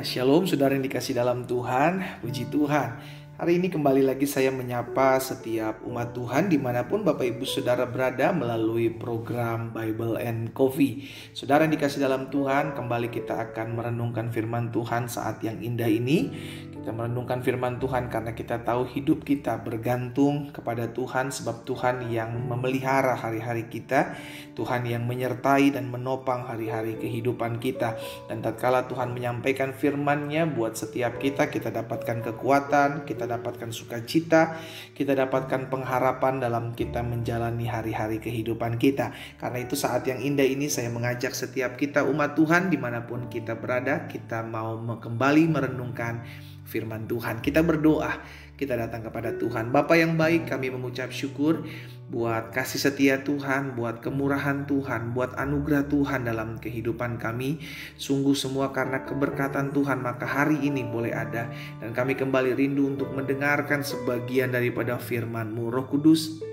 Shalom saudara yang dikasih dalam Tuhan, puji Tuhan. Hari ini kembali lagi saya menyapa setiap umat Tuhan dimanapun Bapak Ibu Saudara berada melalui program Bible and Coffee. Saudara yang dikasih dalam Tuhan, kembali kita akan merenungkan firman Tuhan saat yang indah ini. Kita merenungkan firman Tuhan karena kita tahu hidup kita bergantung kepada Tuhan, sebab Tuhan yang memelihara hari-hari kita, Tuhan yang menyertai dan menopang hari-hari kehidupan kita. Dan tatkala Tuhan menyampaikan firman-Nya buat setiap kita dapatkan kekuatan, kita dapatkan sukacita, kita dapatkan pengharapan dalam kita menjalani hari-hari kehidupan kita. Karena itu saat yang indah ini saya mengajak setiap kita umat Tuhan dimanapun kita berada, kita mau kembali merenungkan firman Tuhan. Kita berdoa, kita datang kepada Tuhan. Bapa yang baik, kami mengucap syukur buat kasih setia Tuhan, buat kemurahan Tuhan, buat anugerah Tuhan dalam kehidupan kami. Sungguh semua karena keberkatan Tuhan, maka hari ini boleh ada. Dan kami kembali rindu untuk mendengarkan sebagian daripada firman-Mu. Roh Kudus,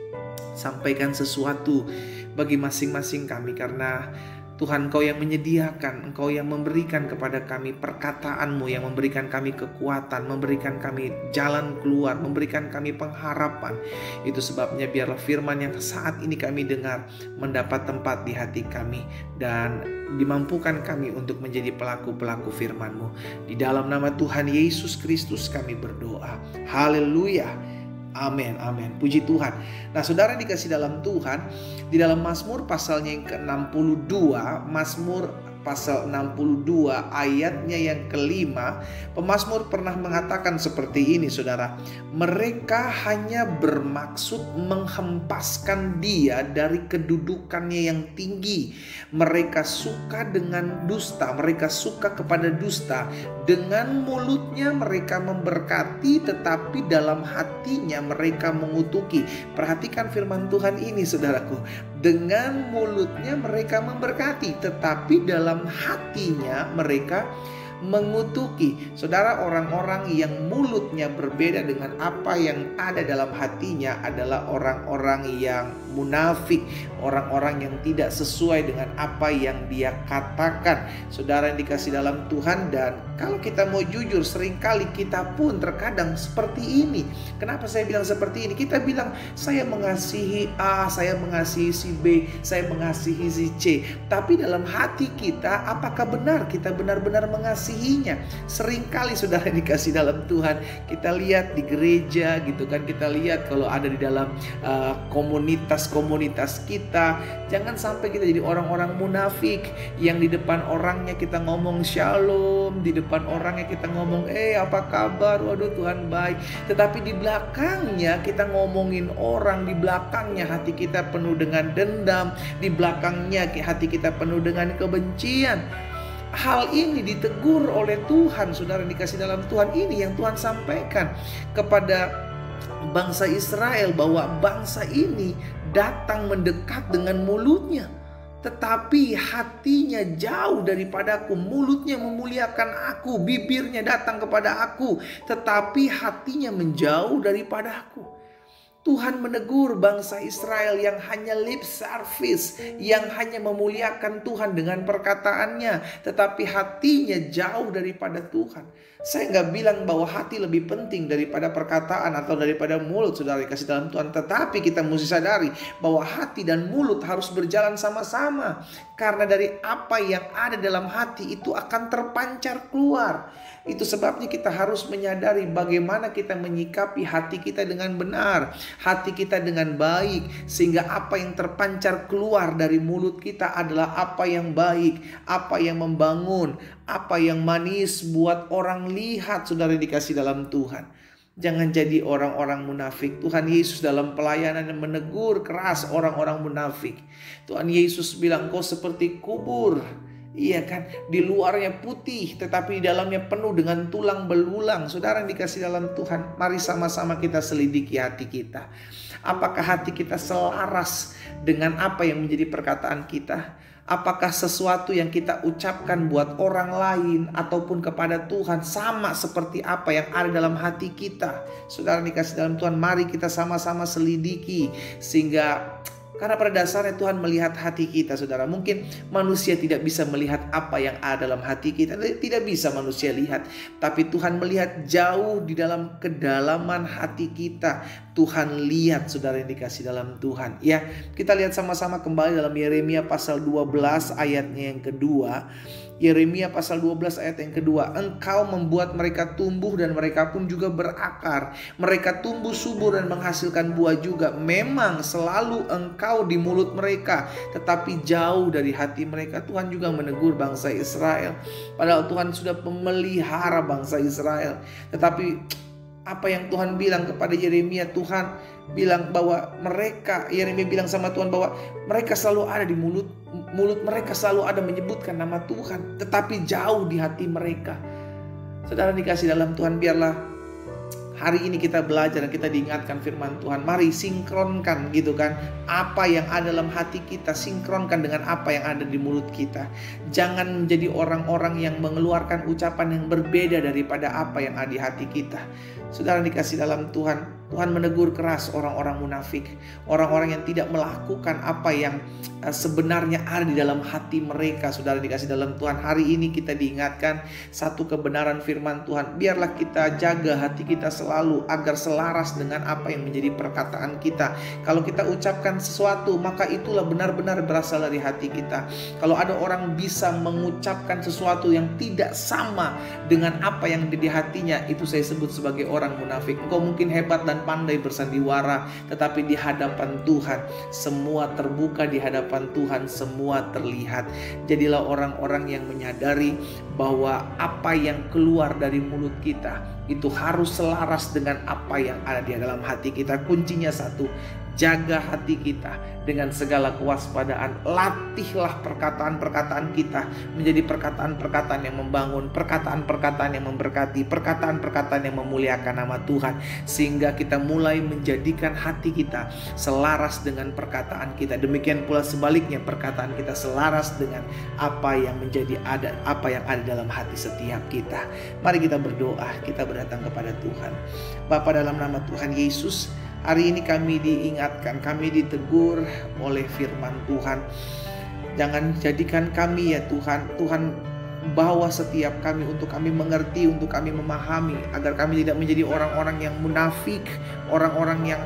sampaikan sesuatu bagi masing-masing kami, karena Tuhan, Engkau yang menyediakan, Engkau yang memberikan kepada kami perkataan-Mu, yang memberikan kami kekuatan, memberikan kami jalan keluar, memberikan kami pengharapan. Itu sebabnya biarlah firman yang saat ini kami dengar mendapat tempat di hati kami, dan dimampukan kami untuk menjadi pelaku-pelaku firman-Mu. Di dalam nama Tuhan Yesus Kristus kami berdoa. Haleluya. Amin, amin. Puji Tuhan. Nah, saudara dikasih dalam Tuhan, di dalam Mazmur pasalnya yang ke-62, Mazmur pasal 62 ayatnya yang kelima, pemazmur pernah mengatakan seperti ini, saudara. Mereka hanya bermaksud menghempaskan dia dari kedudukannya yang tinggi. Mereka suka dengan dusta, mereka suka kepada dusta. Dengan mulutnya mereka memberkati, tetapi dalam hatinya mereka mengutuki. Perhatikan firman Tuhan ini, saudaraku. Dengan mulutnya mereka memberkati, tetapi dalam hatinya mereka mengutuki. Saudara, orang-orang yang mulutnya berbeda dengan apa yang ada dalam hatinya adalah orang-orang yang munafik, orang-orang yang tidak sesuai dengan apa yang dia katakan. Saudara yang dikasih dalam Tuhan, dan kalau kita mau jujur, seringkali kita pun terkadang seperti ini. Kenapa saya bilang seperti ini? Kita bilang, saya mengasihi A, saya mengasihi si B, saya mengasihi si C. Tapi dalam hati kita, apakah benar kita benar-benar mengasihinya? Seringkali saudara yang dikasih dalam Tuhan, kita lihat di gereja gitu kan, kita lihat kalau ada di dalam komunitas kita, jangan sampai kita jadi orang-orang munafik yang di depan orangnya kita ngomong shalom, di depan orangnya kita ngomong apa kabar, waduh Tuhan baik, tetapi di belakangnya kita ngomongin orang, di belakangnya hati kita penuh dengan dendam, di belakangnya hati kita penuh dengan kebencian. Hal ini ditegur oleh Tuhan, saudara dikasih dalam Tuhan. Ini yang Tuhan sampaikan kepada bangsa Israel, bahwa bangsa ini datang mendekat dengan mulutnya, tetapi hatinya jauh daripadaku. Mulutnya memuliakan aku, bibirnya datang kepada aku, tetapi hatinya menjauh daripadaku. Tuhan menegur bangsa Israel yang hanya lip service, yang hanya memuliakan Tuhan dengan perkataannya, tetapi hatinya jauh daripada Tuhan. Saya nggak bilang bahwa hati lebih penting daripada perkataan atau daripada mulut, saudara dikasih dalam Tuhan. Tetapi kita mesti sadari bahwa hati dan mulut harus berjalan sama-sama. Karena dari apa yang ada dalam hati itu akan terpancar keluar. Itu sebabnya kita harus menyadari bagaimana kita menyikapi hati kita dengan benar, hati kita dengan baik, sehingga apa yang terpancar keluar dari mulut kita adalah apa yang baik, apa yang membangun, apa yang manis buat orang lihat, saudara dikasih dalam Tuhan. Jangan jadi orang-orang munafik. Tuhan Yesus dalam pelayanan menegur keras orang-orang munafik. Tuhan Yesus bilang, kau seperti kubur. Iya kan, di luarnya putih tetapi di dalamnya penuh dengan tulang belulang. Saudara yang dikasih dalam Tuhan, mari sama-sama kita selidiki hati kita. Apakah hati kita selaras dengan apa yang menjadi perkataan kita? Apakah sesuatu yang kita ucapkan buat orang lain ataupun kepada Tuhan sama seperti apa yang ada dalam hati kita? Saudara yang dikasih dalam Tuhan, mari kita sama-sama selidiki, sehingga Karena pada dasarnya Tuhan melihat hati kita, saudara. Mungkin manusia tidak bisa melihat apa yang ada dalam hati kita. Tidak bisa manusia lihat. Tapi Tuhan melihat jauh di dalam kedalaman hati kita. Tuhan lihat, saudara yang dikasih dalam Tuhan. Ya, kita lihat sama-sama kembali dalam Yeremia pasal 12 ayatnya yang kedua. Yeremia pasal 12 ayat yang kedua. Engkau membuat mereka tumbuh dan mereka pun juga berakar. Mereka tumbuh subur dan menghasilkan buah juga. Memang selalu engkau di mulut mereka, tetapi jauh dari hati mereka. Tuhan juga menegur bangsa Israel. Padahal Tuhan sudah memelihara bangsa Israel. Tetapi apa yang Tuhan bilang kepada Yeremia, Tuhan bilang bahwa mereka, Yeremia bilang sama Tuhan bahwa mereka selalu ada di mulut mereka selalu ada menyebutkan nama Tuhan, tetapi jauh di hati mereka. Saudara dikasih dalam Tuhan, biarlah hari ini kita belajar dan kita diingatkan firman Tuhan. Mari sinkronkan gitu kan, apa yang ada dalam hati kita, sinkronkan dengan apa yang ada di mulut kita. Jangan menjadi orang-orang yang mengeluarkan ucapan yang berbeda daripada apa yang ada di hati kita. Saudara dikasih dalam Tuhan, Tuhan menegur keras orang-orang munafik, orang-orang yang tidak melakukan apa yang sebenarnya ada di dalam hati mereka. Saudara dikasih dalam Tuhan, hari ini kita diingatkan satu kebenaran firman Tuhan. Biarlah kita jaga hati kita selalu agar selaras dengan apa yang menjadi perkataan kita. Kalau kita ucapkan sesuatu, maka itulah benar-benar berasal dari hati kita. Kalau ada orang bisa mengucapkan sesuatu yang tidak sama dengan apa yang ada di hatinya, itu saya sebut sebagai orang munafik. Engkau mungkin hebat dan pandai bersandiwara, tetapi di hadapan Tuhan semua terbuka, di hadapan Tuhan semua terlihat. Jadilah orang-orang yang menyadari bahwa apa yang keluar dari mulut kita itu harus selaras dengan apa yang ada di dalam hati kita. Kuncinya satu, jaga hati kita dengan segala kewaspadaan. Latihlah perkataan-perkataan kita menjadi perkataan-perkataan yang membangun, perkataan-perkataan yang memberkati, perkataan-perkataan yang memuliakan nama Tuhan. Sehingga kita mulai menjadikan hati kita selaras dengan perkataan kita. Demikian pula sebaliknya, perkataan kita selaras dengan apa yang ada dalam hati setiap kita. Mari kita berdoa, kita datang kepada Tuhan. Bapa, dalam nama Tuhan Yesus, hari ini kami diingatkan, kami ditegur oleh firman Tuhan. Jangan jadikan kami ya Tuhan, bawa setiap kami untuk kami mengerti, untuk kami memahami, agar kami tidak menjadi orang-orang yang munafik, orang-orang yang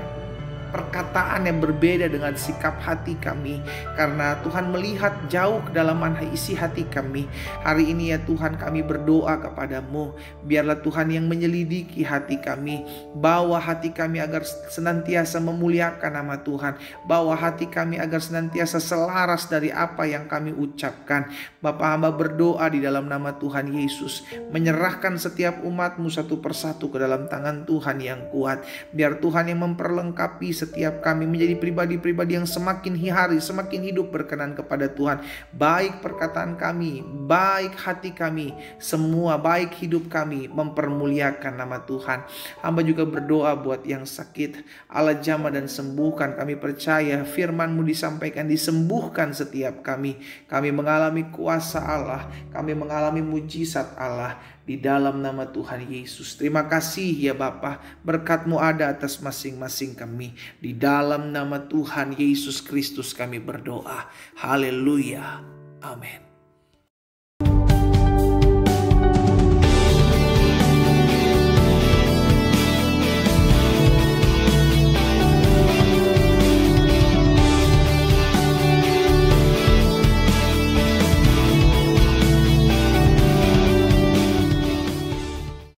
perkataan yang berbeda dengan sikap hati kami. Karena Tuhan melihat jauh kedalaman isi hati kami. Hari ini ya Tuhan, kami berdoa kepadamu, biarlah Tuhan yang menyelidiki hati kami. Bawa hati kami agar senantiasa memuliakan nama Tuhan. Bawa hati kami agar senantiasa selaras dari apa yang kami ucapkan. Bapa, hamba berdoa di dalam nama Tuhan Yesus, menyerahkan setiap umatmu satu persatu ke dalam tangan Tuhan yang kuat. Biar Tuhan yang memperlengkapi setiap kami menjadi pribadi-pribadi yang semakin hari semakin hidup berkenan kepada Tuhan. Baik perkataan kami, baik hati kami, semua baik hidup kami mempermuliakan nama Tuhan. Hamba juga berdoa buat yang sakit, Allah jamah dan sembuhkan. Kami percaya firman-Mu disampaikan, disembuhkan setiap kami. Kami mengalami kuasa Allah, kami mengalami mujizat Allah di dalam nama Tuhan Yesus. Terima kasih ya Bapa, berkat-Mu ada atas masing-masing kami. Di dalam nama Tuhan Yesus Kristus kami berdoa. Haleluya. Amin.